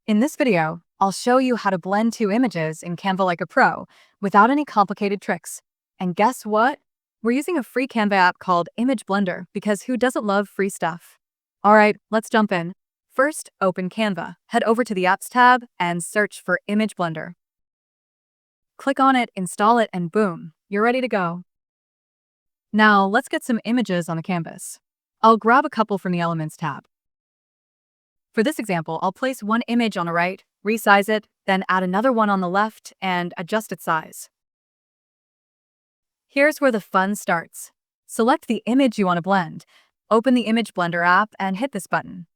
In this video, I'll show you how to blend two images in Canva like a pro without any complicated tricks. And guess what? We're using a free Canva app called Image Blender because who doesn't love free stuff? All right, let's jump in. First, open Canva. Head over to the Apps tab and search for Image Blender. Click on it, install it, and boom, you're ready to go. Now, let's get some images on the canvas. I'll grab a couple from the Elements tab. For this example, I'll place one image on the right, resize it, then add another one on the left and adjust its size. Here's where the fun starts. Select the image you want to blend. Open the Image Blender app and hit this button.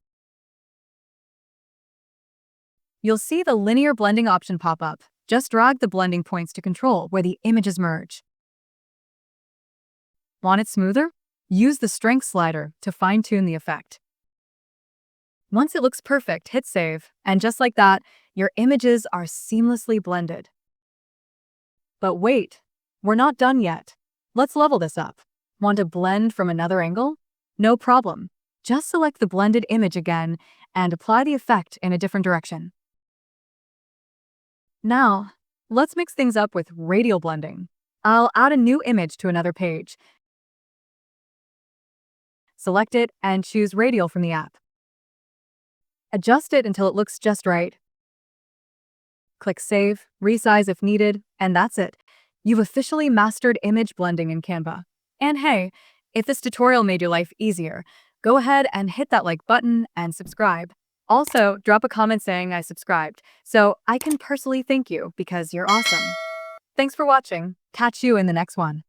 You'll see the linear blending option pop up. Just drag the blending points to control where the images merge. Want it smoother? Use the strength slider to fine-tune the effect. Once it looks perfect, hit save, and just like that, your images are seamlessly blended. But wait, we're not done yet. Let's level this up. Want to blend from another angle? No problem. Just select the blended image again and apply the effect in a different direction. Now, let's mix things up with radial blending. I'll add a new image to another page. Select it and choose Radial from the app. Adjust it until it looks just right. Click Save, resize if needed, and that's it. You've officially mastered image blending in Canva. And hey, if this tutorial made your life easier, go ahead and hit that like button and subscribe. Also, drop a comment saying I subscribed, so I can personally thank you because you're awesome. Thanks for watching. Catch you in the next one.